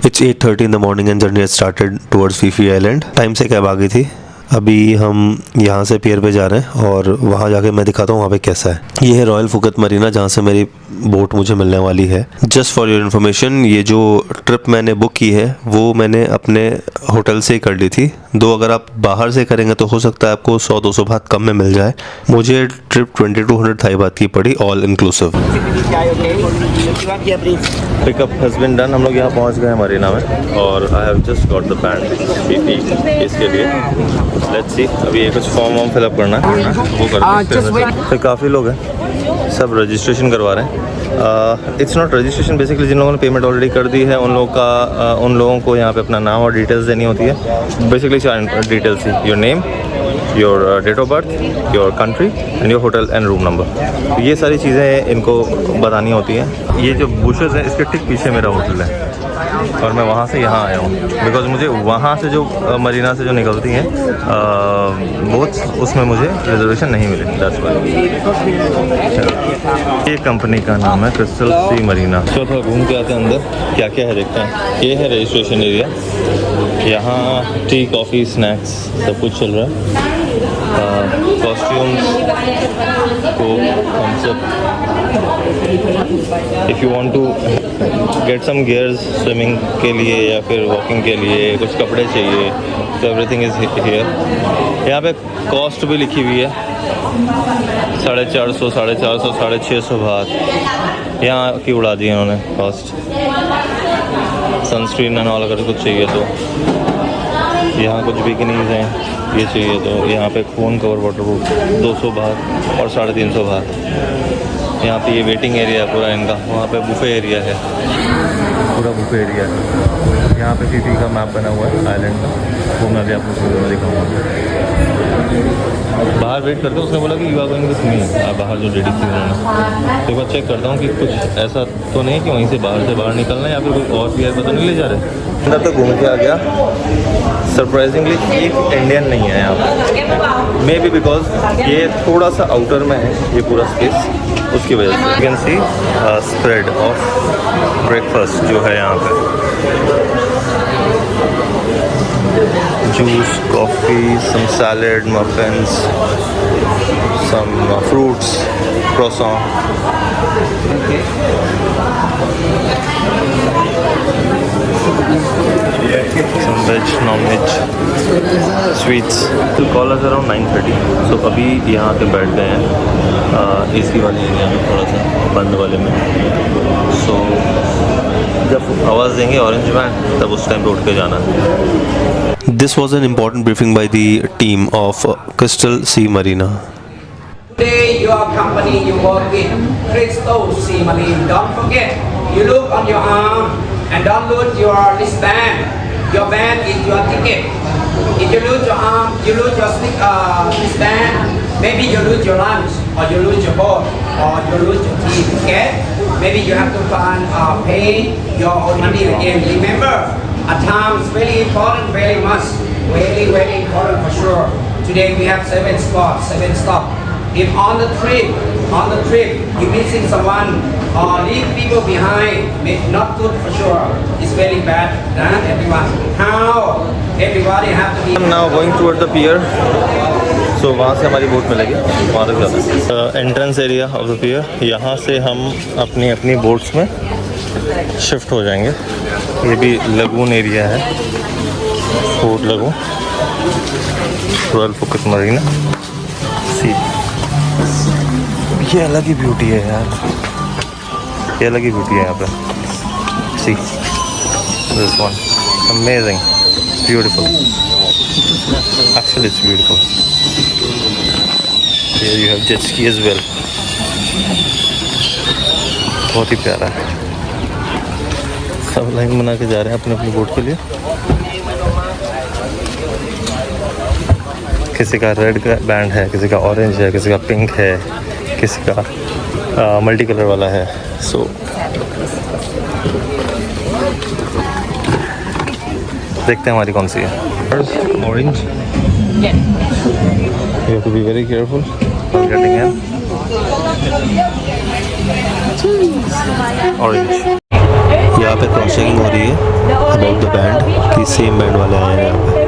It's 8:30 in the morning and journey has started towards Fifi Island. Time से cab आ गई थी। अभी हम यहाँ से पियर पे जा रहे हैं और वहाँ जाके मैं दिखाता हूँ वहाँ पे कैसा है। ये है रॉयल फुकेट मरीना जहाँ से मेरी बोट मुझे मिलने वाली है। जस्ट फॉर योर इन्फॉर्मेशन, ये जो ट्रिप मैंने बुक की है वो मैंने अपने होटल से ही कर ली थी। दो अगर आप बाहर से करेंगे तो हो सकता है आपको 100-200 बात कम में मिल जाए। मुझे ट्रिप 2200 थाई बात की पड़ी, all inclusive. Pickup has been done. हम लोग यहाँ पहुँच गए हैं मरीना में और I have just got the band पीपी इसके लिए। लेट्स सी, अभी ये कुछ फॉर्म वॉर्म फिलअप करना है, वो कर। काफ़ी लोग हैं, सब रजिस्ट्रेशन करवा रहे हैं। इट्स नॉट रजिस्ट्रेशन, बेसिकली जिन लोगों ने पेमेंट ऑलरेडी कर दी है उन लोगों को यहाँ पे अपना नाम और डिटेल्स देनी होती है। बेसिकली चार डिटेल्स थी, your name, your date of birth, your country and your hotel and room number. ये सारी चीज़ें इनको बतानी होती हैं। ये जो बुशेस हैं इसके ठीक पीछे मेरा होटल है और मैं वहाँ से यहाँ आया हूँ बिकॉज मुझे वहाँ से जो मरीना से जो निकलती हैं बोट्स, उसमें मुझे रिजर्वेशन नहीं मिली। That's why. ये कंपनी का नाम है क्रिस्टल सी मरीना। तो थोड़ा घूम के आते हैं अंदर, क्या क्या है देखते हैं। ये है रजिस्ट्रेशन एरिया, यहाँ टी कॉफ़ी स्नैक्स सब कुछ चल रहा है। कॉस्ट्यूम्स को if you want to get some gears swimming के लिए या फिर वॉकिंग के लिए कुछ कपड़े चाहिए तो एवरीथिंग इज़ हियर। यहाँ पे कॉस्ट भी लिखी हुई है, 450, 450, 650 बात यहाँ की उड़ा दी है उन्होंने कॉस्ट। सनस्क्रीन एंड ऑल अगर कुछ चाहिए तो यहाँ कुछ बिकिनीज़ हैं, ये चाहिए तो यहाँ पे फ़ोन कवर वाटरप्रूफ 200 बात और 350 बात। यहाँ पे ये वेटिंग एरिया है पूरा इनका। वहाँ पे बुफे एरिया है, पूरा बुफे एरिया है। यहाँ पे फीफी का मैप बना हुआ है आइलैंड का, वो मैं भी आपको वीडियो में दिखाऊंगा। बाहर वेट करते हैं, उसने बोला कि you are going with me. बाहर जो लेडी थी उन्होंने, तो एक बार चेक करता हूँ कि कुछ ऐसा तो नहीं कि वहीं से बाहर निकलना है या फिर कोई और भी है, पता नहीं ले जा रहे। अंदर तो घूम के आ गया। सरप्राइजिंगली एक इंडियन नहीं है यहाँ पे, मे बी बिकॉज ये थोड़ा सा आउटर में है ये पूरा स्पेस, उसकी वजह से। You can see spread of breakfast जो है यहाँ पे, juice, coffee, some salad, muffins, some fruits, croissant. Some veg, non-veg, sweets. To call us around 9:30. So अभी यहाँ पे बैठ गए हैं AC वाले एरिया में, थोड़ा सा बंद वाले में। So जब आवाज़ देंगे ऑरेंज बैंड तब उस टाइम पे उठ के जाना है। This was an important briefing by the team of Crystal Sea Marina. Today your company you work with Crystal Sea Marina. Don't forget, you look on your arm and don't lose your wristband. Your band is your ticket. If you lose your arm, you lose your wristband, maybe you lose your lunch or you lose your boat or you lose your teeth. Okay? Maybe you have to pay your own money again. Remember, a time is very important, very much, very important for sure. Today we have 7 spots, 7 stops. If on the trip you missing someone or leave people behind, not good for sure. It's very bad, everyone. How everybody have to be. I'm now going towards the pier. So वहाँ से हमारी boat मिलेगी, वहाँ तक जाते हैं। Entrance area of the पियर, यहाँ से हम अपनी बोट्स में शिफ्ट हो जाएंगे। ये भी लगून एरिया है, fort lagoon, royal Phuket marina sea. ये अलग ही ब्यूटी है यार, ये अलग ही ब्यूटी है यहाँ पे। See this one, amazing, beautiful, actually it's beautiful. Here you have jet ski as well, बहुत ही प्यारा है। सब लाइन बना के जा रहे हैं अपनी बोट के लिए। किसी का रेड का बैंड है, किसी का ऑरेंज है, किसी का पिंक है, किसी का मल्टी कलर वाला है। सो देखते हैं हमारी कौन सी है। Orange, you have to be very careful while getting in. Orange. यहाँ पे क्रॉस चेकिंग हो रही है अबाउट द बैंड कि सेम बैंड वाले आए हैं यहाँ पे।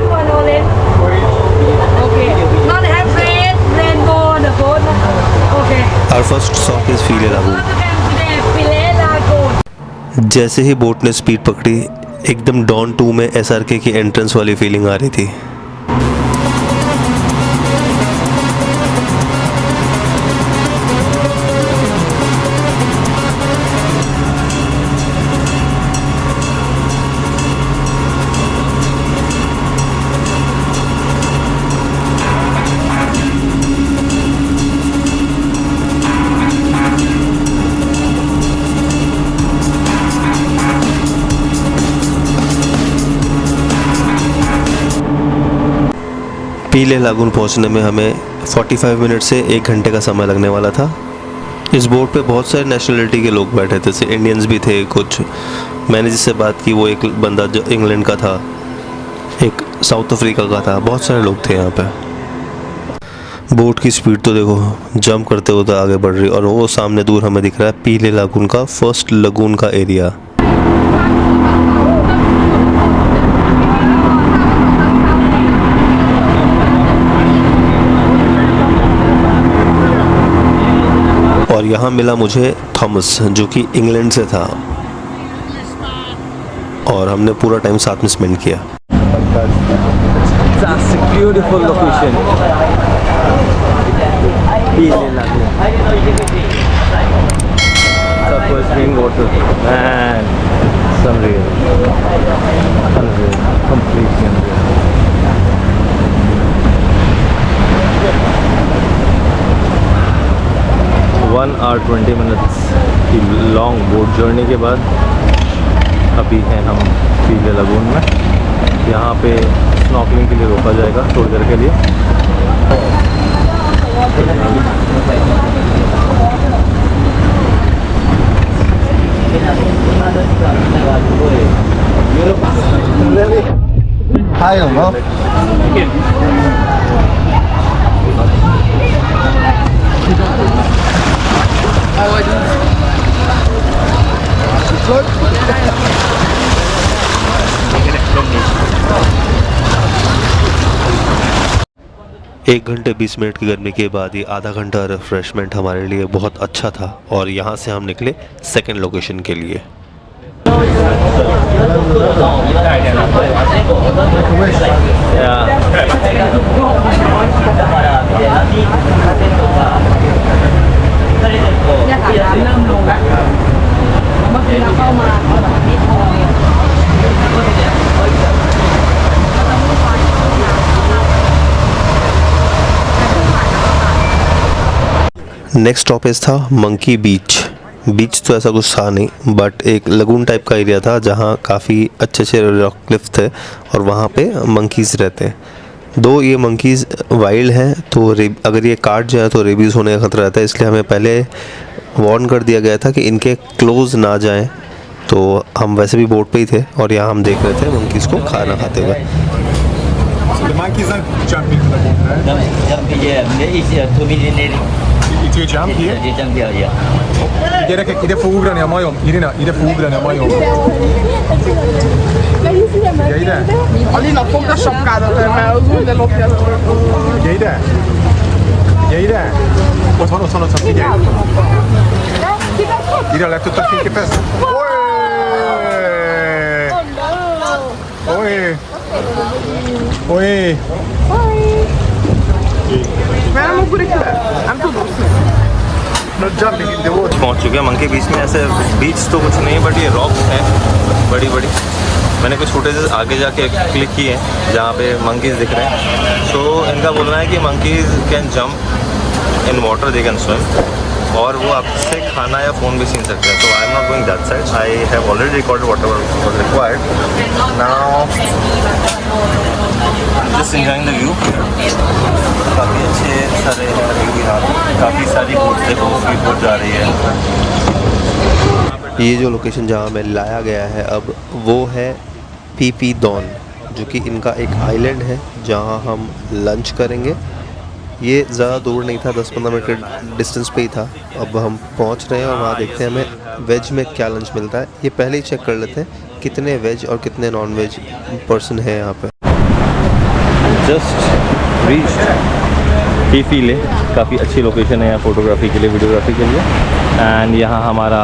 Our first stop is Philae Lagoon। जैसे ही बोट ने स्पीड पकड़ी एकदम डॉन 2 में SRK की एंट्रेंस वाली फीलिंग आ रही थी। पीले लागून पहुंचने में हमें 45 मिनट से 1 घंटे का समय लगने वाला था। इस बोट पे बहुत सारे नेशनलिटी के लोग बैठे थे, जैसे इंडियंस भी थे कुछ। मैंने जिससे बात की वो एक बंदा जो इंग्लैंड का था, एक साउथ अफ्रीका का था, बहुत सारे लोग थे यहाँ पे। बोट की स्पीड तो देखो, जंप करते हुए आगे बढ़ रही, और वो सामने दूर हमें दिख रहा है पीले लागून का फर्स्ट लगून का एरिया। और यहाँ मिला मुझे थॉमस जो कि इंग्लैंड से था, और हमने पूरा टाइम साथ में स्पेंड किया। That's a beautiful location. Philae Lagoon. Surface green water. Man, it's unreal. Unreal. Completely unreal. 1 hour 20 minutes की लॉन्ग बोट जर्नी के बाद अभी हैं हम Philae Lagoon में। यहाँ पे स्नॉर्कलिंग के लिए रोका जाएगा थोड़ी देर के लिए। I don't know. एक घंटे 20 मिनट की गर्मी के बाद ये आधा घंटा रिफ्रेशमेंट हमारे लिए बहुत अच्छा था, और यहाँ से हम निकले सेकंड लोकेशन के लिए। नेक्स्ट स्टॉपेज था मंकी बीच। बीच तो ऐसा कुछ था नहीं, बट एक लगून टाइप का एरिया था जहाँ काफ़ी अच्छे अच्छे रॉक क्लिफ थे, और वहाँ पे मंकीज़ रहते हैं। दो ये मंकीज़ वाइल्ड हैं, तो अगर ये काट जाए तो रेबीज़ होने का खतरा रहता है, इसलिए हमें पहले वार्न कर दिया गया था कि इनके क्लोज ना जाएं। तो हम वैसे भी बोट पे ही थे, और यहाँ हम देख रहे थे मंकीज़ को खाना खाते हुए। The monkeys are jumping to the boat, right? Jump here. There is 2 million. It will jump here? They jump here, yeah. Gyerekek, ide fog ugrani a majom. Irina, ide fog ugrani a majom. Ugye ide? Alina, fogd a sapkádat el, mert az úgy, de lopja az Ugye ide? Ugye ide? Ott van, figyelj! Ide le tudtad fényképezni? Oé! Oé! Nem ugrik le? Nem tudom. Not jumping in the water. पहुंच चुके हैं monkey बीच में। ऐसे बीच तो कुछ नहीं है, but ये रॉक्स हैं बड़ी बड़ी। मैंने कुछ फुटेजेस आगे जाके क्लिक किए हैं जहाँ पे मंकीज़ दिख रहे हैं। सो इनका बोलना है कि monkeys can jump in water, they can swim, और वो आपसे खाना या फ़ोन भी छीन सकते हैं। So I am not going that side. I have already recorded whatever was required. Now just enjoying the view. काफ़ी अच्छे सारे व्यू यहाँ पे, काफ़ी सारी बोट्स देखो, स्पीड बोट जा रही है। ये जो लोकेशन जहाँ हमें लाया गया है अब, वो है पीपी दॉन, जो कि इनका एक आइलैंड है जहाँ हम लंच करेंगे, ये ज़्यादा दूर नहीं था, 10-15 मिनट के डिस्टेंस पे ही था। अब हम पहुंच रहे हैं और वहाँ देखते हैं हमें वेज में क्या लंच मिलता है। ये पहले ही चेक कर लेते हैं कितने वेज और कितने नॉन वेज पर्सन हैं यहाँ पे। जस्ट रीच्ड फील है, काफ़ी अच्छी लोकेशन है यहाँ फोटोग्राफी के लिए, वीडियोग्राफी के लिए। एंड यहाँ हमारा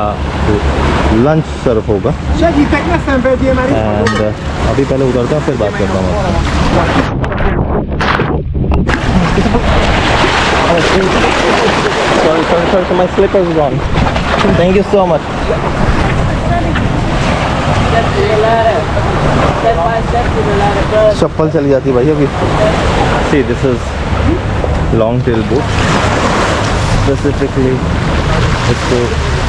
लंच सर्व होगा। एंड अभी पहले उतरता हूँ, फिर बात करता हूँ आपसे। Sorry, my slipper is gone. Thank you so much. चप्पल चली जाती भाई अभी। See, this is long tail boat. Specifically इसको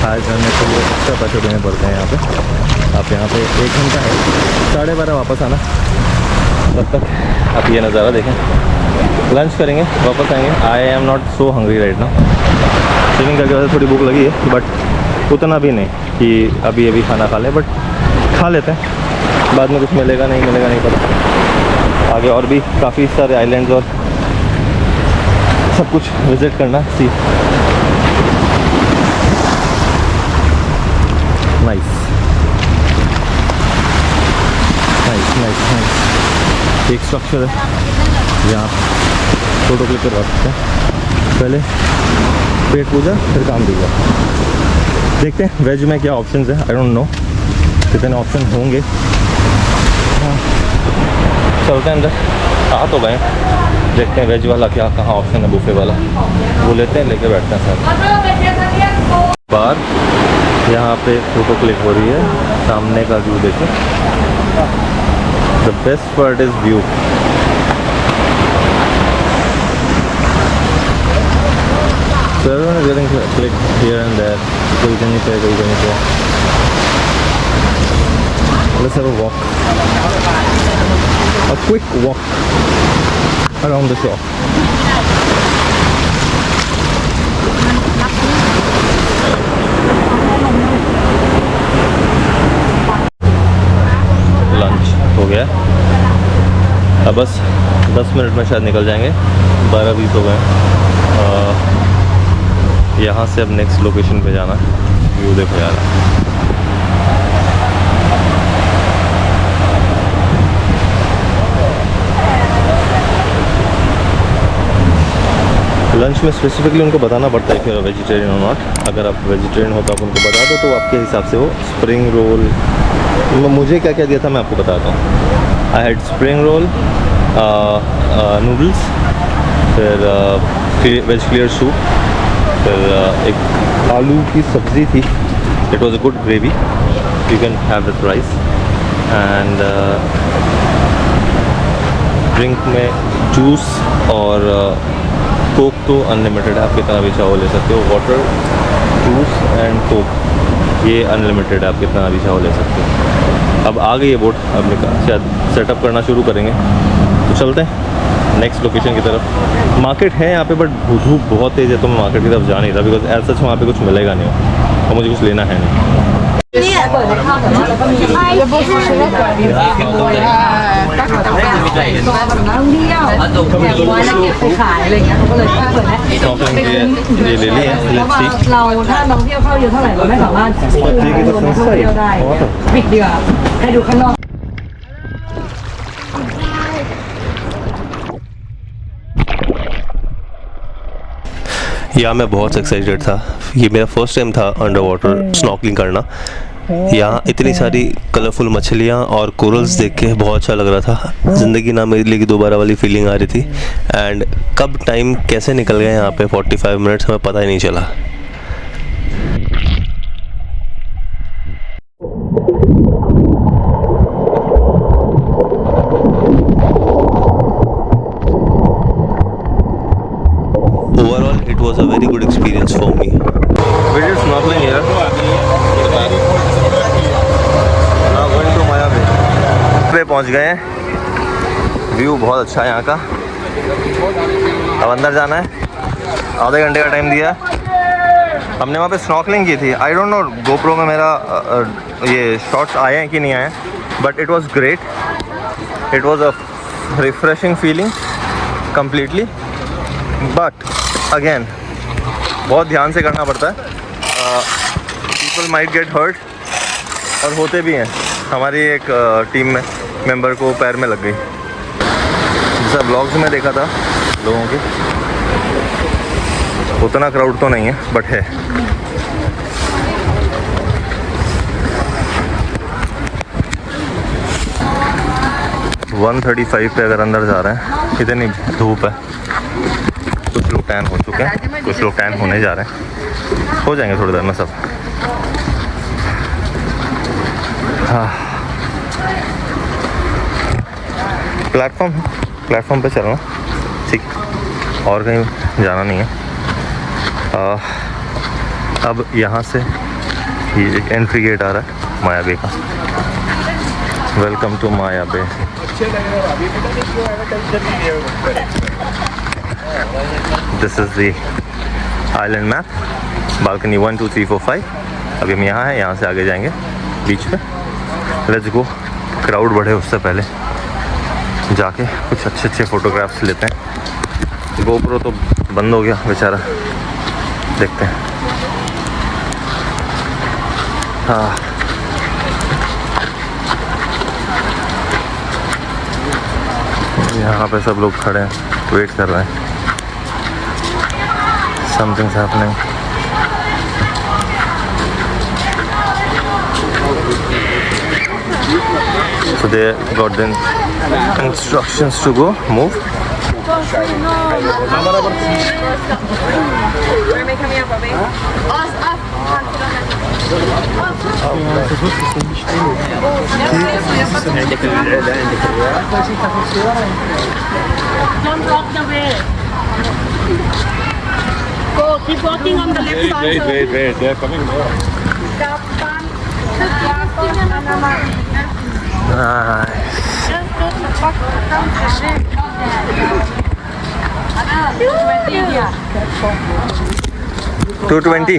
हायर करने के लिए एक्स्ट्रा पैसे देने पड़ते हैं यहाँ पे। आप यहाँ पे 1 घंटा है, 12:30 वापस आना। तब तक आप ये नज़ारा देखें, लंच करेंगे, वापस आएंगे। आई am not so hungry right now. Swimming करके वजह से थोड़ी भूख लगी है, बट उतना भी नहीं कि अभी खाना खा लें, बट खा लेते हैं। बाद में कुछ मिलेगा नहीं पता। आगे और भी काफ़ी सारे आइलैंड्स और सब कुछ विज़िट करना। सी नाइस। एक स्ट्रक्चर है जहाँ फ़ोटो क्लिक करवा सकते हैं। पहले पेट पूजा, फिर काम दीजिए। देखते हैं वेज में क्या ऑप्शंस है। आई डोंट नो कितने ऑप्शन होंगे। हाँ, चलते हैं अंदर। आ तो गए, देखते हैं वेज वाला क्या कहाँ ऑप्शन है, बुफे वाला वो लेते हैं, लेके बैठते हैं सर। बार यहाँ पे फ़ोटो क्लिक हो रही है, सामने का व्यू देखें। The best part is view. So everyone is getting clicked here and there. कोई कहीं पे, कोई कहीं पे। Let's have a walk. A quick walk around the shore. Lunch हो गया। अब बस 10 मिनट में शायद निकल जाएंगे। 12-20 हो गए। यहाँ से अब नेक्स्ट लोकेशन पे जाना है। व्यू देखो यार, लंच में स्पेसिफिकली उनको बताना पड़ता है कि वेजिटेरियन और नॉट। अगर आप वेजिटेरियन हो तो आप उनको बता दो, तो आपके हिसाब से वो स्प्रिंग रोल, मुझे क्या क्या दिया था मैं आपको बताता हूँ। I had spring roll, noodles, फिर वेज क्लियर सूप, फिर एक आलू की सब्ज़ी थी। It was a good gravy, you can have with rice. And drink में जूस और कोक तो अनलिमिटेड है, आप कितना भी चाहो ले सकते हो। वाटर, जूस एंड कोक ये अनलिमिटेड है, आप कितना भी चाहो ले सकते हो। अब आ गई है बोट, अब शायद सेटअप करना शुरू करेंगे, तो चलते हैं नेक्स्ट लोकेशन की तरफ। मार्केट है यहाँ पे, बट धूप बहुत तेज़ है, तो मैं मार्केट की तरफ जा नहीं रहा, बिकॉज एज सच वहाँ पे कुछ मिलेगा नहीं और मुझे कुछ लेना है नहीं। 也不是什么管理，ก็คือต้องการตัวแบบนักท่องเที่ยวแบบว่าจะเก็บไปขายอะไรเงี้ยเขาก็เลยเปิดให้ ये ले ली है, เพราะว่าเราถ้านักท่องเที่ยวเข้าเยอะเท่าไหร่เราไม่สามารถรวมนักท่องเที่ยวได้ปิดดีกว่าให้ดูข้างนอก यहाँ मैं बहुत एक्साइटेड था। ये मेरा फर्स्ट टाइम था अंडर वाटर स्नॉर्कलिंग करना। यहाँ इतनी सारी कलरफुल मछलियाँ और कोरल्स देख के बहुत अच्छा लग रहा था। ज़िंदगी ना मेरे लिए दोबारा वाली फीलिंग आ रही थी। एंड कब टाइम कैसे निकल गया यहाँ पे 45 मिनट्स हमें पता ही नहीं चला। Overall, it was a very good experience for me. We did snorkeling here. Now going to Maya Bay. पे पहुंच गए हैं। व्यू बहुत अच्छा है यहाँ का। अब अंदर जाना है, आधे घंटे का टाइम दिया। हमने वहाँ पे स्नॉर्कलिंग की थी। आई डोंट नो गोप्रो में मेरा ये शॉट्स आए हैं कि नहीं आए, but it was great. It was a refreshing feeling completely. But again बहुत ध्यान से करना पड़ता है. पीपल माइट गेट हर्ट और होते भी हैं. हमारी एक टीम में मेंबर को पैर में लग गई. जैसा ब्लॉग्स में देखा था लोगों के, उतना क्राउड तो नहीं है बट है. $135 पे अगर अंदर जा रहे हैं. इतनी धूप है. कुछ लोग टैन हो चुके हैं, कुछ लोग टैन होने जा रहे हैं. हो जाएंगे थोड़ी देर में सब. हाँ, प्लेटफॉर्म पे चलना ठीक, और कहीं जाना नहीं है. अब यहाँ से ये एक एंट्री गेट आ रहा है माया बे का. Welcome to Maya Bay. This is the island map. Balcony 1 2 3 4 5. अभी हम यहाँ हैं, यहाँ से आगे जाएंगे बीच पे. Let's go. क्राउड बढ़े उससे पहले जाके कुछ अच्छे फ़ोटोग्राफ्स लेते हैं. गोप्रो तो बंद हो गया बेचारा. देखते हैं. हाँ, यहाँ पे सब लोग खड़े हैं, वेट कर रहे हैं. Something's happening. So they got the instructions to go, move. Don't block the way. Go, keep walking on the left side. wait, they're coming more. $220. 220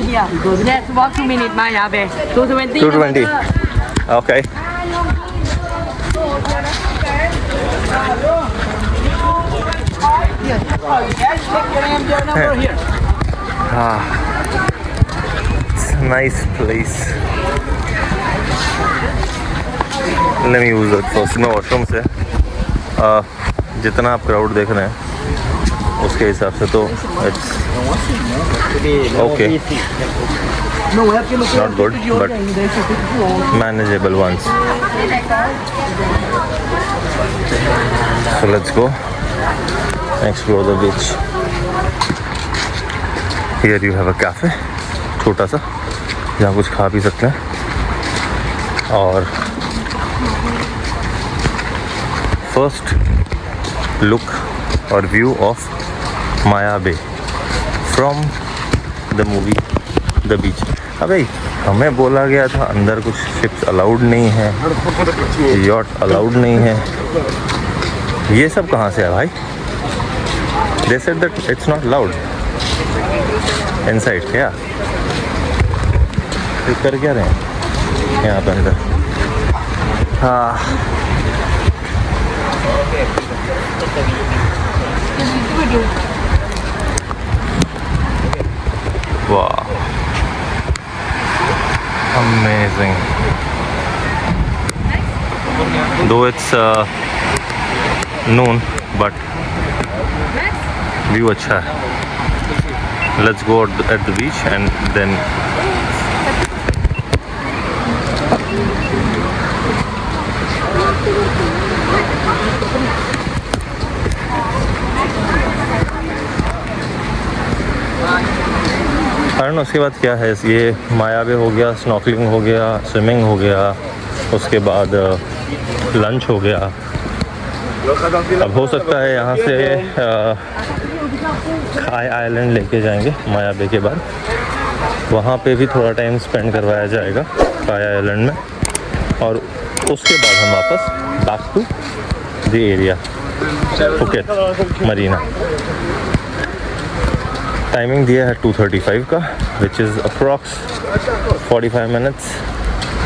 here. Yes, walk 2 minutes, Maya Bay. 220. 220. Okay. It's a nice place. Let me use it first. मैं washroom से जितना आप crowd देख रहे हैं उसके हिसाब से तो it's okay. Not good, but manageable ones. So let's go explore the beach. Here you have a cafe, छोटा सा, जहाँ कुछ खा पी सकते हैं. और फर्स्ट लुक और view of Maya Bay from the movie The Beach. अबे हमें बोला गया था अंदर कुछ शिप्स अलाउड नहीं है, यॉट अलाउड नहीं है. ये सब कहाँ से है भाई? They said that it's not allowed inside. क्या कर क्या रहे हैं यहाँ पे अंदर? हाँ, वाह, amazing. Though it's noon, but view अच्छा है. Let's go at the beach and then कारण उसके बाद क्या है, ये माया बे हो गया, स्नॉर्कलिंग हो गया, स्विमिंग हो गया, उसके बाद लंच हो गया. अब हो सकता है यहाँ से खाई आइलैंड लेके जाएंगे माया बे के बाद. वहाँ पे भी थोड़ा टाइम स्पेंड करवाया जाएगा खाई आइलैंड में. और उसके बाद हम वापस back to the area Phuket Marina. Timing दिया है 2:35 का, which is approx 45 minutes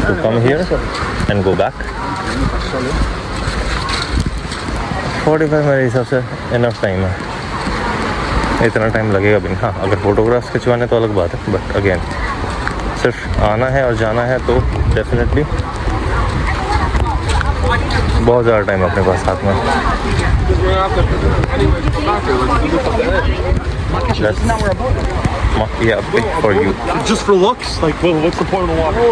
to come here and go back. 45 मेरे हिसाब से इनफ टाइम है. इतना टाइम लगेगा भी नहीं। हाँ, अगर फोटोग्राफ्स खिंचवाने तो अलग बात है, बट अगेन सिर्फ आना है और जाना है तो डेफिनेटली बहुत ज़्यादा टाइम अपने पास हाथ में। For you Just for looks? Like, well, what's the point of the water?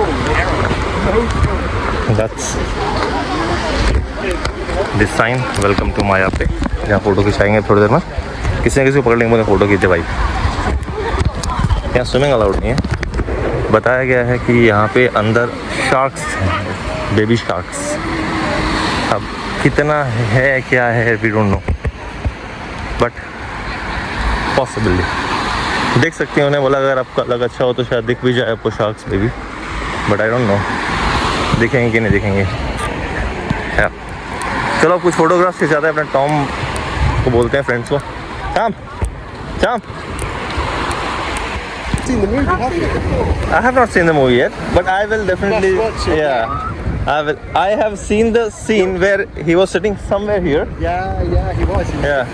That's this sign welcome to Maya Bay, जहाँ फ़ोटो खिंचाएंगे थोड़ी देर में। किसी न किसी को पकड़ लेंगे, बोले फ़ोटो खींचे भाई। यहाँ स्विमिंग अलाउड नहीं है। बताया गया है कि यहाँ पे अंदर शार्क्स हैं, बेबी शार्क्स। अब कितना है क्या है we don't know, but possibly देख सकते हैं। उन्हें बोला अगर आपका लग अच्छा हो तो शायद दिख भी जाए आपको sharks baby, but I don't know दिखेंगे कि नहीं दिखेंगे। या चलो कुछ फोटोग्राफ्स खिंचाते हैं। अपने टॉम को बोलते हैं, फ्रेंड्स को। Tom, Tom, Seen the movie, have you? I have not seen the movie yet, but I will definitely. Let's watch it. Yeah, I will. I have seen the scene where he was sitting somewhere here. Yeah, he was. Yeah.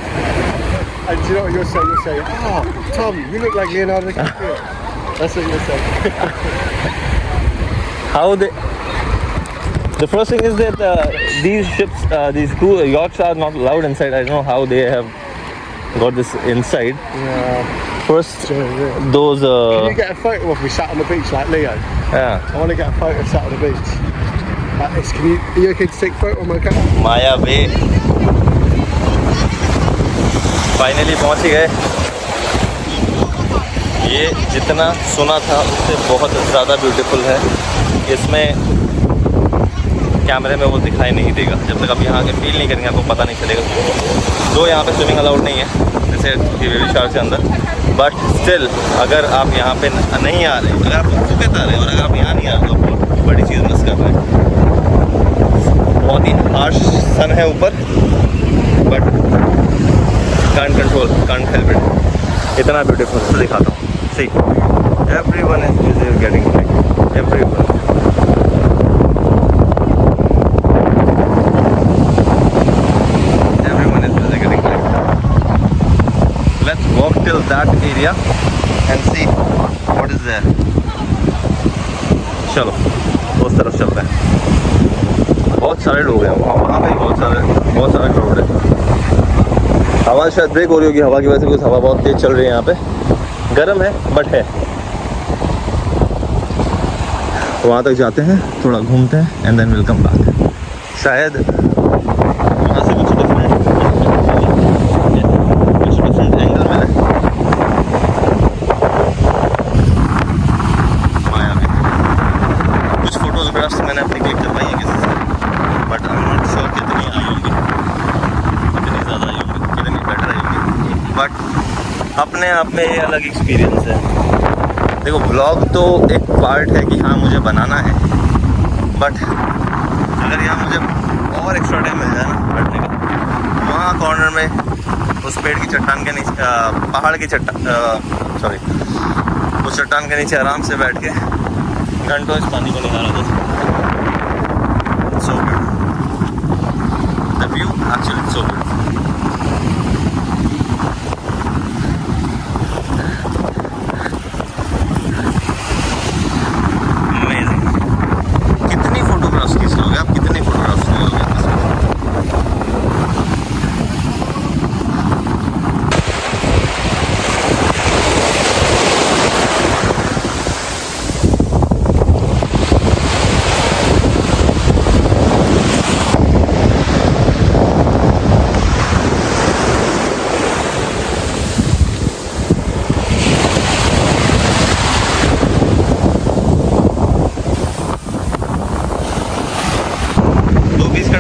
And do you know what you're saying? You're saying, oh, Tom, you look like Leonardo DiCaprio. That's what you're saying. How they? The first thing is that these ships, these yachts are not allowed inside. I don't know how they have got this inside. Yeah. First, Yeah. those. Can you get a photo of me sat on the beach like Leo? Yeah. I want to get a photo sat on the beach. Like this. Are you okay to take a photo on my camera? Maya way finally पहुंच ही गए। ये जितना सुना था उससे बहुत ज़्यादा beautiful है। इसमें कैमरे में वो दिखाई नहीं देगा जब तक आप यहाँ के फील नहीं करेंगे, आपको पता नहीं चलेगा। तो यहाँ पे स्विमिंग अलाउड नहीं है जैसे बेबी शार्क के अंदर, बट स्टिल अगर आप यहाँ पे नहीं आ रहे, अगर आप फुकेत आ रहे हैं और अगर आप यहाँ नहीं आ रहे तो आप बड़ी चीज़ मिस कर रहे हैं। बहुत ही हार्श सन है ऊपर, but can't control, can't help it. इतना ब्यूटीफुल से दिखाता हूँ। See everyone is getting everyone. Let's walk till that area and see what is there. चलो उस तरफ चलते हैं। बहुत सारे लोग हैं वहाँ पे, बहुत सारा क्राउड है। हवा शायद ब्रेक हो रही होगी, हवा की वजह से कुछ हवा बहुत तेज चल रही है यहाँ पे। गर्म है बट है। वहाँ तक जाते हैं, थोड़ा घूमते हैं and then will come back. शायद वहाँ से कुछ डिफरेंट एंगल मिले। माया में कुछ फोटोग्राफ्स मैंने अपनी क्लिक करवाई हैं किसी से, but I am not sure कितनी आई होंगी, कितनी ज़्यादा आई होंगी, कितनी बेटर आई होंगी। बट अपने आप में ये अलग एक्सपीरियंस है। देखो ब्लॉग तो एक पार्ट है कि हाँ मुझे बनाना है, बट अगर यहाँ मुझे और एक्स्ट्रा टाइम मिल जाए ना बैठने का, वहाँ कॉर्नर में उस पेड़ की चट्टान के नीचे, पहाड़ की चट्टान, सॉरी उस चट्टान के नीचे आराम से बैठ के घंटों इस पानी को निकाला था। So beautiful, the view actually so beautiful. Amazing. कितनी फोटोग्राफ्स खींच लोगे आप, कितनी फोटोग्राफ्स ले लोगे आप इसमें?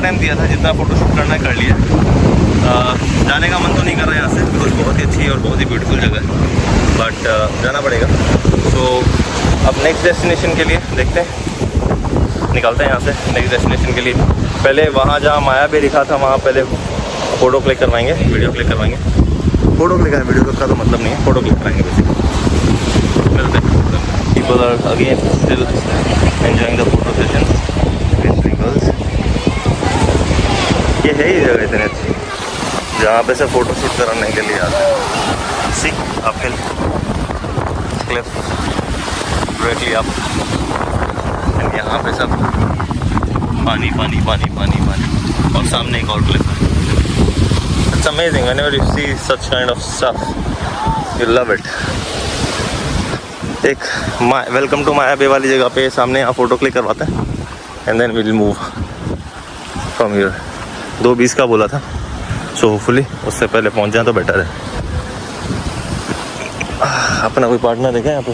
टाइम दिया था, जितना फोटोशूट करना है कर लिया। जाने का मन तो नहीं कर रहा है यहाँ से, बिकॉज बहुत ही अच्छी और बहुत ही ब्यूटीफुल जगह है, बट जाना पड़ेगा। तो अब नेक्स्ट डेस्टिनेशन के लिए देखते हैं, निकलते हैं यहाँ से नेक्स्ट डेस्टिनेशन के लिए। पहले वहाँ जहाँ माया भी लिखा था वहाँ पहले फ़ोटो क्लिक करवाएंगे, वीडियो क्लिक करवाएंगे। फ़ोटो क्लिक है, वीडियो का तो मतलब नहीं है, फ़ोटो क्लिक कराएंगे बेसिकली। मिलते हैं। People are again still enjoying the photo session with girls. ये है ही जगह इतनी अच्छी जहाँ पे से फ़ोटो शूट कराने के लिए आते हैं। See, uphill cliff directly up, and यहाँ पे सब पानी पानी पानी पानी पानी, और सामने एक और क्लिफ है. It's amazing. Whenever you see such kind of stuff, you love it. एक वेलकम टू माया बे वाली जगह पे सामने यहाँ फ़ोटो क्लिक करवाते हैं, and then will move from here. 2:20 का बोला था, सो होपफुली उससे पहले पहुँच जाए तो बेटर है. अपना कोई पार्टनर है क्या यहाँ पे?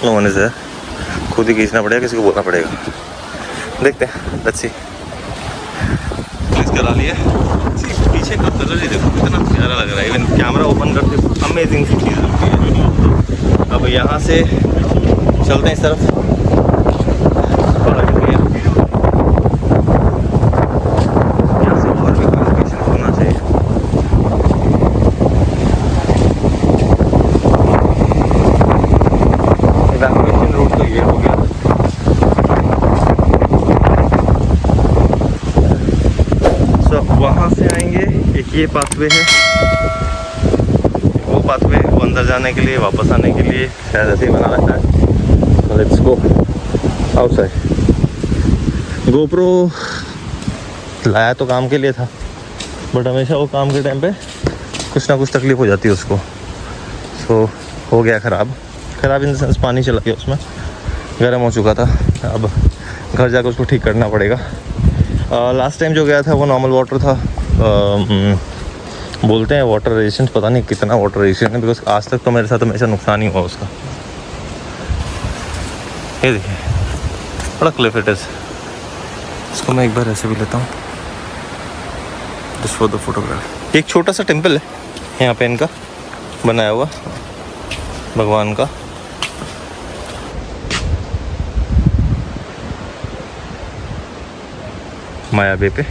No one is there. खुद ही खींचना पड़ेगा, किसी को बोलना पड़ेगा. देखते हैं, लेट्स सी. प्लीज़ करा लिया. पीछे का कलर ही देखो कितना प्यारा लग रहा है. इवन कैमरा ओपन करते अमेजिंग सी चीज़ लगती है. अब यहाँ से चलते हैं इस तरफ. यहाँ से और भी कम्युनिकेशन होना चाहिए. इवैक्यूएशन रूट तो ये हो गया. वहाँ से आएंगे. एक ये पाथवे है, वो पाथवे, वो अंदर जाने के लिए, वापस आने के लिए शायद ऐसे ही बना रहता है. Let's go outside. गोप्रो लाया तो काम के लिए था, बट हमेशा वो काम के टाइम पे कुछ ना कुछ तकलीफ हो जाती है उसको. सो हो गया ख़राब इन द सेंस पानी चला गया उसमें, गर्म हो चुका था. अब घर जाकर उसको ठीक करना पड़ेगा. लास्ट टाइम जो गया था वो नॉर्मल वाटर था. बोलते हैं वाटर रेजिस्टेंस, पता नहीं कितना वाटर रेजिस्टेंस है, बिकॉज आज तक तो मेरे साथ हमेशा नुकसान ही हुआ उसका. ये देखिए बड़ा क्लिफ इट इज़. इसको मैं एक बार ऐसे भी लेता हूँ जस्ट फॉर द फोटोग्राफ. एक छोटा सा टेम्पल है यहाँ पे इनका बनाया हुआ भगवान का. माया बे पे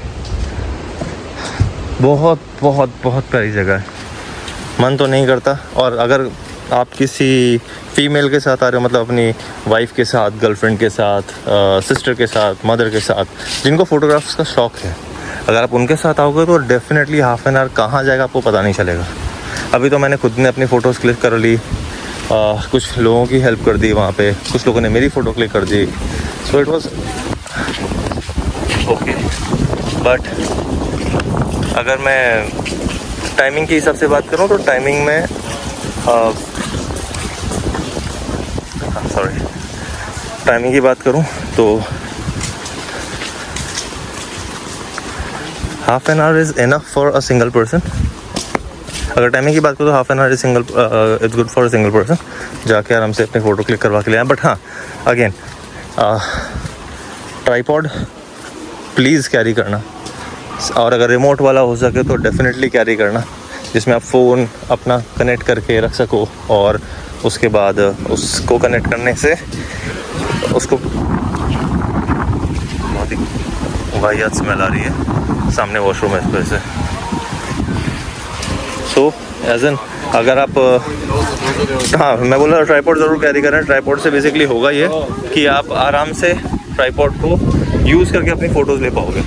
बहुत बहुत बहुत प्यारी जगह है. मन तो नहीं करता. और अगर आप किसी फीमेल के साथ आ रहे हो, मतलब अपनी वाइफ के साथ, गर्लफ्रेंड के साथ, सिस्टर के साथ, मदर के साथ, जिनको फ़ोटोग्राफ्स का शौक़ है, अगर आप उनके साथ आओगे तो डेफिनेटली हाफ एन आवर कहाँ जाएगा आपको पता नहीं चलेगा. अभी तो मैंने खुद ने अपनी फ़ोटोज़ क्लिक कर ली, कुछ लोगों की हेल्प कर दी वहाँ पे, कुछ लोगों ने मेरी फ़ोटो क्लिक कर दी. So it was okay. But अगर मैं टाइमिंग के हिसाब से बात करूँ तो टाइमिंग में टाइमिंग की बात करूँ तो half an hour is enough for a single person. अगर टाइमिंग की बात करूँ तो half an hour is it's good for a single person. जाके आराम से अपनी फ़ोटो क्लिक करवा के ले आए. बट हाँ, अगेन ट्राइपॉड प्लीज़ कैरी करना, और अगर रिमोट वाला हो सके तो डेफिनेटली कैरी करना, जिसमें आप फ़ोन अपना कनेक्ट करके रख सको, और उसके बाद उसको कनेक्ट करने से उसको बहुत ही वाहियात स्मेल आ रही है. सामने वॉशरूम है इस वजह से. सो एज एन अगर आप हाँ, मैं बोल रहा ट्राइपॉड ज़रूर कैरी करें. ट्राइपॉड से बेसिकली होगा ये कि आप आराम से ट्राइपॉड को यूज़ करके अपनी फ़ोटोज़ ले पाओगे.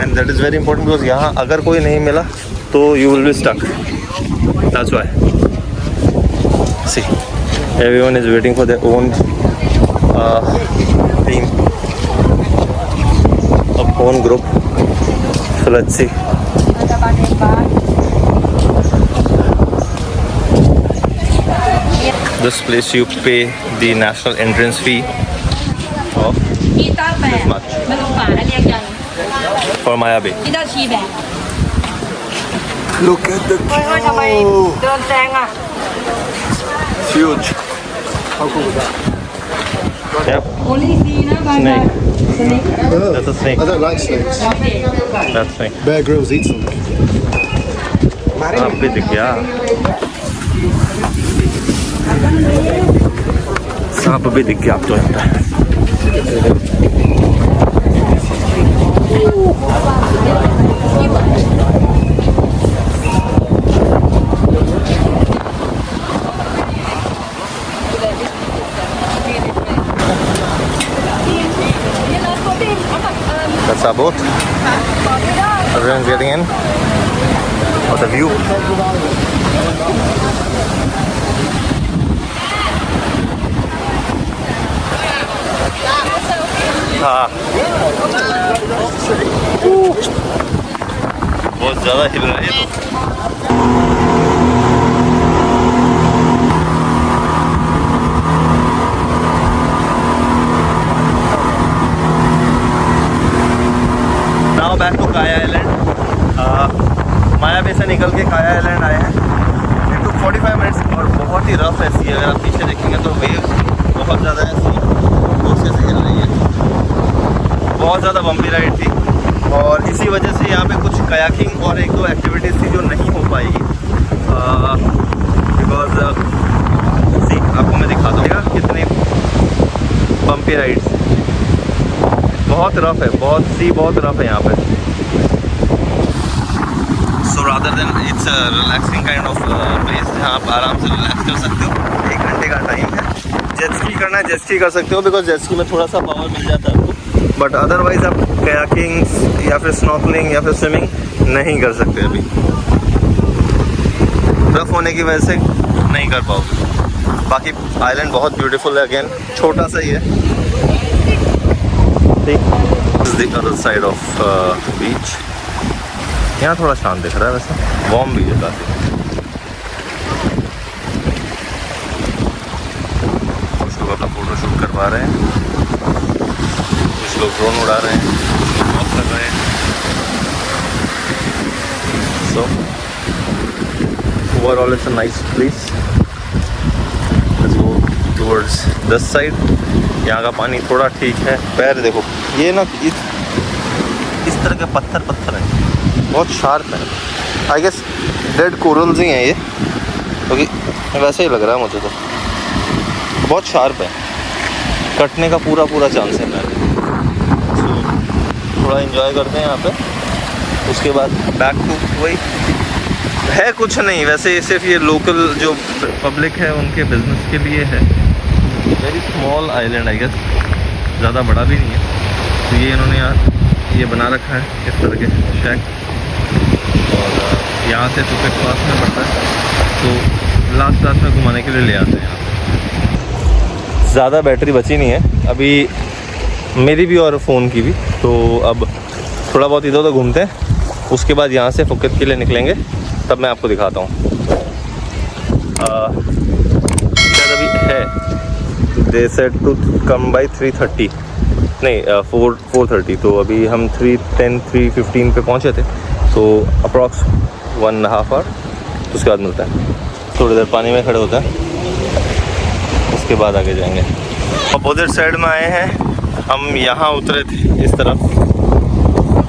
And that is very important, because यहाँ अगर कोई नहीं मिला तो you will be stuck. That's why see everyone is waiting for their own team, own group. So let's see. This place you pay the national entrance fee of this much for Maya Bay. Look at the cow. It's huge. How cool is that? Yep. Only see na Snake. That's a snake. I don't like snakes. That's snake. Bear Grylls eats them. आप भी दिख गया. सांप भी दिख गया आप तो. That's our boat. Everyone's getting in. What a view. हाँ बहुत ज़्यादा हिल रहा है ये तो। नाउ बैक टू काया आइलैंड। माया बे से निकल के काया आइलैंड आए हैं। इट टुक 45 मिनट्स और बहुत ही रफ है सी। अगर आप पीछे देखेंगे तो वेव्स बहुत ज़्यादा है, सी बहुत से हिल रही है। बहुत ज़्यादा बम्पी राइड थी और इसी वजह से यहाँ पे कुछ कयाकिंग और एक दो एक्टिविटीज़ थी जो नहीं हो पाएगी बिकॉज सी आपको मैं दिखा दूँगा कितने बम्पी राइड्स। बहुत रफ है, बहुत रफ है यहाँ पे। So rather than it's relaxing kind of place जहाँ आप आराम से रिलैक्स कर सकते हो। 1 घंटे का टाइम है। जेट स्की करना है जेट स्की कर सकते हो बिकॉज जेट स्की में थोड़ा सा पावर मिल जाता है आपको, बट अदरवाइज आप कयाकिंग या फिर स्नॉर्कलिंग या फिर स्विमिंग नहीं कर सकते। अभी रफ होने की वजह से नहीं कर पाओगे। बाकी आइलैंड बहुत ब्यूटीफुल है। अगेन छोटा सा ही है। द अदर साइड ऑफ बीच। यहाँ थोड़ा शांत दिख रहा है, वैसे वार्म भी है काफ़ी। कुछ लोग अपना फोटो शूट करवा रहे हैं, कुछ लोग ड्रोन उड़ा रहे हैं, वॉक कर रहे हैं। So overall it's a nice place. Let's go towards this side. यहाँ का पानी थोड़ा ठीक है। पैर देखो, ये ना इस तरह के पत्थर हैं, बहुत शार्प है। आई गेस डेड कोरल्स ही हैं ये, क्योंकि वैसे ही लग रहा है मुझे तो। बहुत शार्प है, कटने का पूरा चांस है पैर। थोड़ा एंजॉय करते हैं यहाँ पे। उसके बाद बैक टू वही है, कुछ नहीं वैसे, सिर्फ ये लोकल जो पब्लिक है उनके बिजनेस के लिए है। Very small island I guess, ज़्यादा बड़ा भी नहीं है। तो ये इन्होंने यहाँ ये बना रखा है इस तरह के शैक, और यहाँ से फुकेट पास में पड़ता है, तो लास्ट में घुमाने के लिए ले आते हैं यहाँ। ज़्यादा बैटरी बची नहीं है अभी, मेरी भी और फ़ोन की भी। तो अब थोड़ा बहुत इधर उधर घूमते हैं, उसके बाद यहाँ से फुकेट के लिए निकलेंगे, तब मैं आपको दिखाता हूँ। शायद अभी है, they said to come by 3:30, नहीं 4:30। तो अभी हम 3:10 3:15 पे पहुँचे थे, तो अप्रॉक्स 1.5 आवर। उसके बाद मिलता है, थोड़ी देर पानी में खड़े होते हैं, उसके बाद आगे जाएंगे। अपोजिट साइड में आए हैं हम, यहाँ उतरे थे इस तरफ।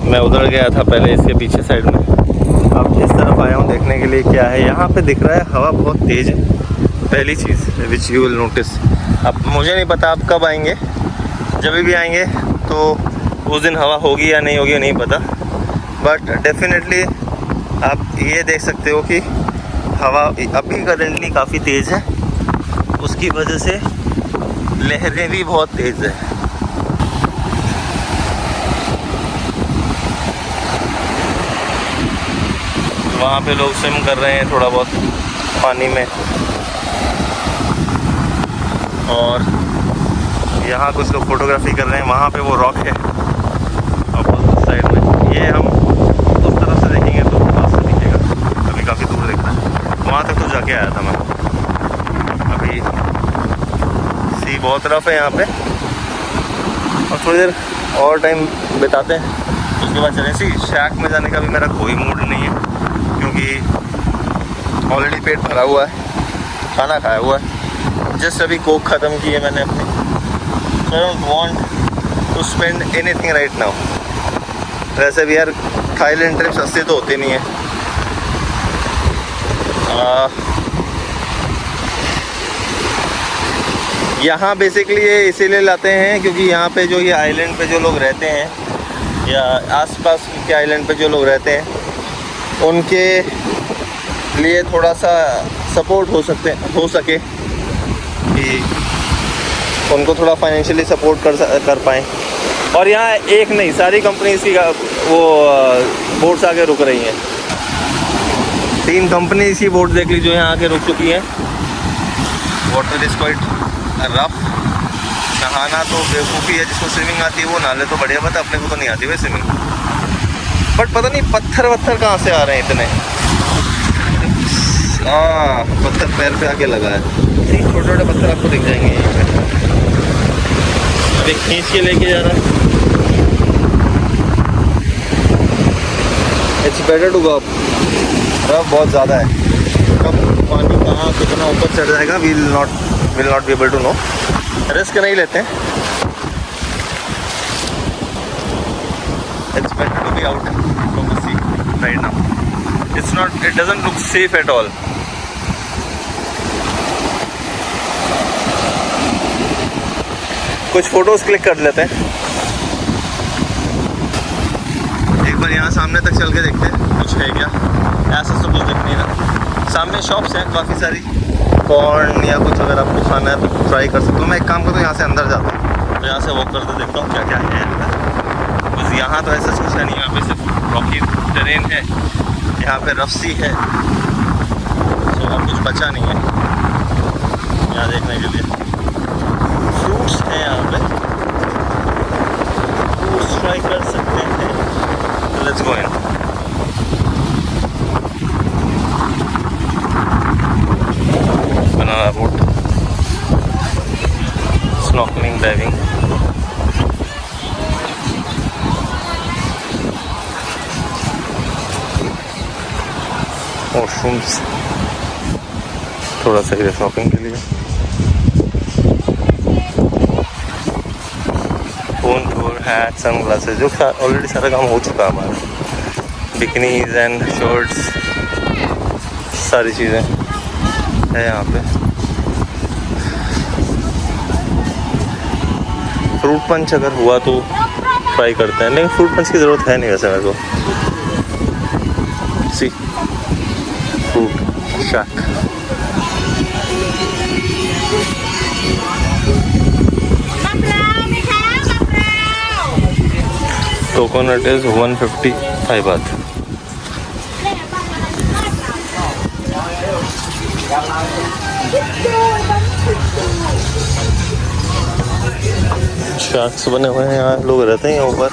मैं उधर गया था पहले इसके पीछे साइड में, अब इस तरफ आया हूँ देखने के लिए क्या है। यहाँ पे दिख रहा है हवा बहुत तेज़ है, पहली चीज़ विच यू विल नोटिस। अब मुझे नहीं पता आप कब आएंगे, जब भी आएंगे तो उस दिन हवा होगी या नहीं होगी नहीं पता, बट डेफिनेटली आप ये देख सकते हो कि हवा अभी करेंटली काफ़ी तेज़ है, उसकी वजह से लहरें भी बहुत तेज़ है। वहाँ पे लोग स्विम कर रहे हैं थोड़ा बहुत पानी में, और यहाँ कुछ लोग फोटोग्राफी कर रहे हैं। वहाँ पे वो रॉक है अपोजिट साइड में, ये हम उस तरफ से देखेंगे तो पास से दिखेगा, अभी काफ़ी दूर दिख रहा है। वहाँ तक तो जाके आया था मैं। अभी सी बहुत रफ है यहाँ पे, और थोड़ी देर और टाइम बिताते हैं, उसके बाद चलें। सी शैक में जाने का भी मेरा कोई मूड नहीं है, क्योंकि ऑलरेडी पेट भरा हुआ है, खाना खाया हुआ है। जस्ट अभी कोक ख़त्म की है मैंने अपनी। So I don't want to spend anything right now. वैसे भी यार थाईलैंड ट्रिप सस्ती तो होती नहीं है। यहाँ बेसिकली ये इसीलिए लाते हैं क्योंकि यहाँ पे जो ये आइलैंड पे जो लोग रहते हैं या आसपास के आइलैंड पे जो लोग रहते हैं उनके लिए थोड़ा सा सपोर्ट हो सके कि उनको थोड़ा फाइनेंशियली सपोर्ट कर पाएँ। और यहाँ एक नहीं, सारी कंपनीज की वो बोट्स आके रुक रही हैं। 3 कंपनी इसी बोट देख ली जो यहाँ आके रुक चुकी है। Water is quite rough. नहाना तो बेवकूफ़ी है, जिसको स्विमिंग आती है वो नहा ले तो बढ़िया बात है, अपने को तो नहीं आती वैसे स्विमिंग। बट पता नहीं पत्थर वत्थर कहाँ से आ रहे हैं इतने। हाँ, पत्थर पैर पे आके लगा है। छोटे छोटे पत्थर आपको दिख जाएंगे यहीं पे। अभी खींच के लेके जा रहा है। It's better to go up. Rough बहुत ज़्यादा है, कब पानी कहाँ कितना ऊपर चढ़ जाएगा will not be able to know. Risk नहीं लेते हैं। It's better to be out from the sea right now. It doesn't look safe at all. कुछ फोटोज क्लिक कर लेते हैं। एक बार यहाँ सामने तक चल के देखते हैं कुछ है क्या। ऐसा सब कुछ दिख नहीं रहा। सामने शॉप्स हैं काफ़ी सारी, कॉर्न या कुछ अगर आपको खाना है तो ट्राई कर सकते हो। मैं एक काम करता हूँ, यहाँ से अंदर जाता हूँ तो यहाँ से वॉक करते देखता हूँ क्या क्या है अंदर। बस यहाँ तो ऐसा कुछ है नहीं, यहाँ पे सिर्फ रॉकी टेरेन है, यहाँ पे रफ सी है, तो अब कुछ बचा नहीं है यहाँ देखने के लिए। फ्रूट्स हैं यहाँ पे, फ्रूट्स ट्राई कर सकते हैं। Let's go in. Banana boat, snorkeling, diving. Washrooms थोड़ा सा ही शॉपिंग के लिए। Phone tour, hat, sunglasses, जो ऑलरेडी सारा काम हो चुका है हमारा। बिकनीज एंड शर्ट्स, सारी चीज़ें है यहाँ पे। फ्रूट पंच अगर हुआ तो ट्राई करते हैं, लेकिन फ्रूट पंच की ज़रूरत है नहीं वैसे मेरे को। Sea fruit shack. Coconut is 155 baht. Shacks बने हुए हैं यहाँ, लोग रहते हैं यहाँ ऊपर।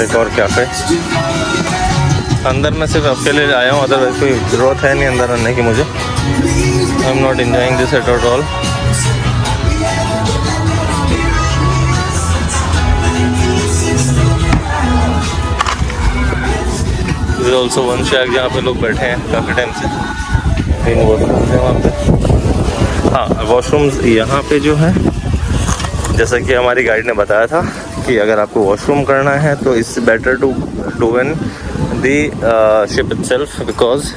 एक और कैफे, अंदर में सिर्फ अकेले आया हूँ, अदरवाइज कोई ज़रूरत है नहीं अंदर आने की मुझे। आई am not enjoying this at all. इधर ऑल्सो वन शैक जहाँ पे लोग बैठे हैं काफ़ी टाइम से। 3 वॉशरूम्स हैं वहाँ पे। हाँ, वॉशरूम्स यहाँ पे जो है, जैसा कि हमारी गाइड ने बताया था कि अगर आपको वॉशरूम करना है तो it's better to do in the ship itself, because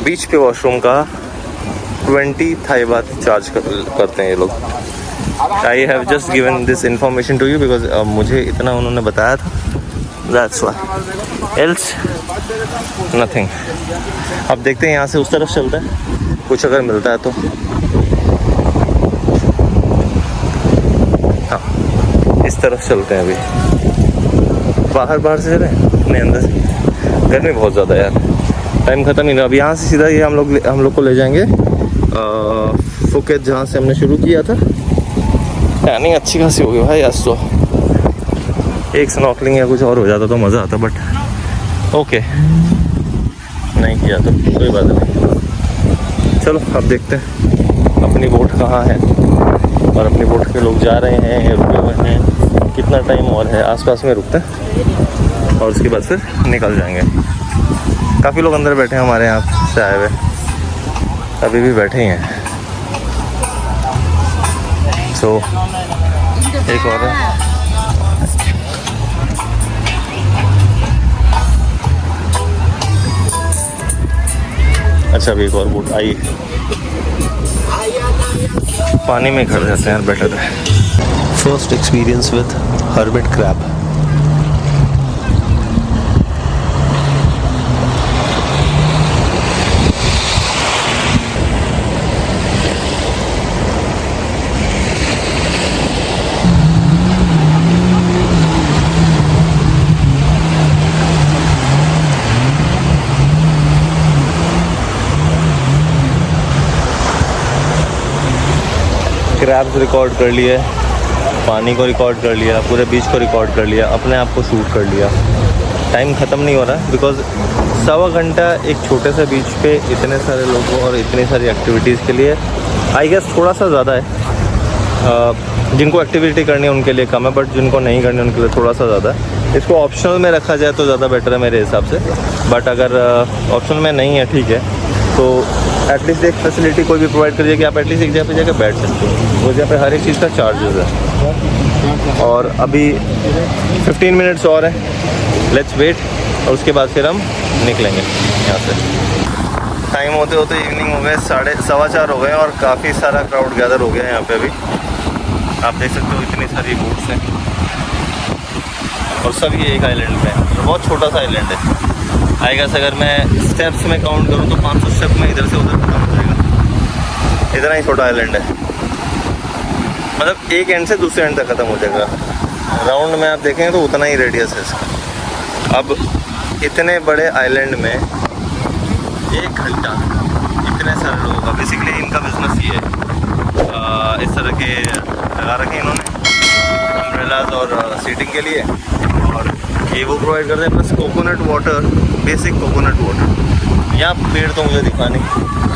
beach पे वॉशरूम का 20 थाई बात चार्ज करते हैं ये लोग। I have just given this information to you because मुझे इतना उन्होंने बताया था, दैट्स व्हाई, एल्स नथिंग। अब देखते हैं यहाँ से उस तरफ चलते हैं, कुछ अगर मिलता है तो। हाँ, इस तरफ चलते हैं। अभी बाहर से चले अपने अंदर से, गर्मी बहुत ज़्यादा यार, टाइम ख़त्म ही नहीं। अब यहाँ से सीधा ये हम लोग को ले जाएंगे फुकेत, जहाँ से हमने शुरू किया था। टैनिंग अच्छी खासी होगी भाई आज तो। एक स्नॉर्कलिंग या कुछ और हो जाता तो मज़ा आता, बट ओके, नहीं किया तो कोई बात नहीं। चलो अब देखते हैं अपनी बोट कहाँ है और अपनी बोट के लोग जा रहे हैं या रुके हुए हैं, कितना टाइम और है। आसपास में रुकते हैं और उसके बाद फिर निकल जाएंगे। काफ़ी लोग अंदर बैठे हैं हमारे यहाँ से आए हुए, अभी भी बैठे ही हैं। सो एक और है। अच्छा, अभी एक और बोट आई, पानी में खड़े रहते हैं बैठे थे। First experience with hermit crab. Crabs record कर लिए, पानी को रिकॉर्ड कर लिया, पूरे बीच को रिकॉर्ड कर लिया, अपने आप को शूट कर लिया। टाइम ख़त्म नहीं हो रहा है बिकॉज़ 1.25 घंटा एक छोटे से बीच पे इतने सारे लोगों और इतनी सारी एक्टिविटीज़ के लिए आई गेस थोड़ा सा ज़्यादा है। जिनको एक्टिविटी करनी है उनके लिए कम है, बट जिनको नहीं करनी उनके लिए थोड़ा सा ज़्यादा है। इसको ऑप्शनल में रखा जाए तो ज़्यादा बेटर है मेरे हिसाब से, बट अगर ऑप्शनल में नहीं है ठीक है, तो एटलीस्ट एक फैसिलिटी कोई भी प्रोवाइड करिए कि आप एटलीस्ट एक जगह पे जाकर बैठ सकते हो। वो जगह पे हर एक चीज़ का चार्जेस है। और अभी 15 मिनट्स और है, लेट्स वेट, और उसके बाद फिर हम निकलेंगे यहाँ से। टाइम होते होते इवनिंग हो गए, 4:15 हो गए और काफ़ी सारा क्राउड गैदर हो गया है यहाँ पे। अभी आप देख सकते हो इतनी सारी बोट्स हैं और सब ये एक आइलैंड पे है। बहुत छोटा सा आइलैंड है। आई गेस अगर मैं स्टेप्स में काउंट करूँ तो 500 स्टेप में इधर से उधर खत्म हो जाएगा। इतना ही छोटा आइलैंड है, मतलब एक एंड से दूसरे एंड तक ख़त्म हो जाएगा। राउंड में आप देखें तो उतना ही रेडियस है इसका। अब इतने बड़े आइलैंड में 1 घंटा इतने सारे लोगों का, बेसिकली इनका बिजनेस ये है। इस तरह के लगा रखे इन्होंने अम्ब्रेलाज और सीटिंग के लिए, और ये वो प्रोवाइड करते हैं, plus coconut water, basic coconut water. यहाँ पेड़ तो मुझे दिखा नहीं,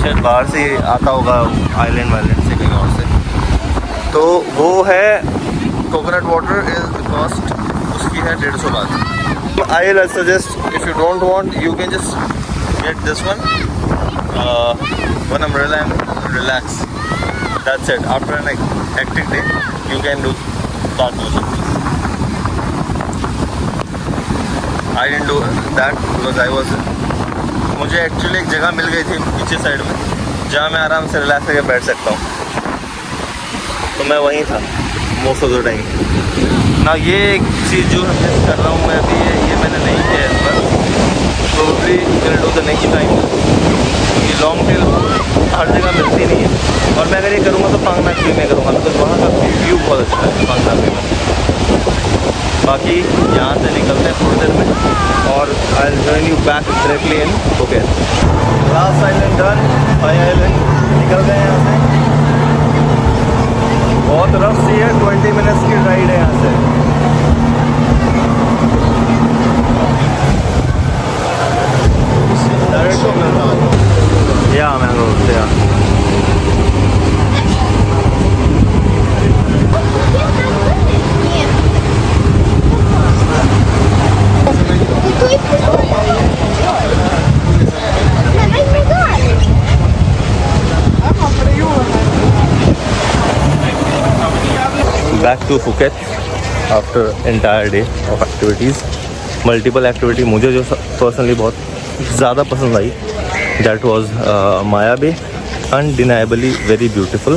शायद बाहर से आता होगा आइलैंड वाइलैंड से कहीं और से। तो वो है कोकोनट वाटर इज कॉस्ट उसकी है 150 बात। I will suggest if you don't want you can just get this one umbrella and relax, that's it. After an hectic day you can do that also. I didn't do that because I was, मुझे actually एक जगह मिल गई थी पीछे side में जहाँ मैं आराम से रिलैक्स करके बैठ सकता हूँ, तो मैं वहीं था मोस्ट ऑफ द टाइम ना। ये एक चीज़ जो मैं कर रहा हूँ मैं अभी, ये मैंने नहीं किया इस पर, probably will do the next time, क्योंकि लॉन्ग टेल हर जगह मिलती नहीं है। और मैं अगर ये करूँगा तो पांगना क्री में करूँगा, बिकॉज वहाँ का व्यू बहुत अच्छा है पांगना क्री में। बाकी यहाँ से निकलते हैं थोड़ी देर में और I will join you back directly in Phuket. Last island done, 5 island निकल गए यहाँ से। बहुत रफ सी है, 20 मिनट्स की राइड है यहाँ से। Yeah, mangroves, yeah. Back to Phuket after entire day of activities. Multiple activity मुझे जो personally बहुत ज़्यादा पसंद आई, that was Maya Bay. Undeniably very beautiful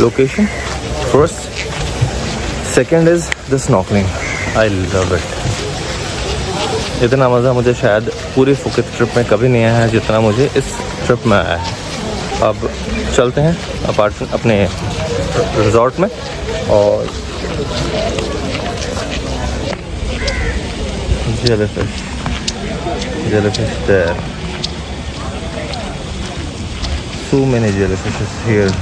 location first. Second is the snorkeling. I love it. इतना मज़ा मुझे शायद पूरी फुकेट ट्रिप में कभी नहीं आया है जितना मुझे इस ट्रिप में आया है। अब चलते हैं अपार्टमेंट अपने रिजॉर्ट में और jellyfish there. So many jellyfishes here.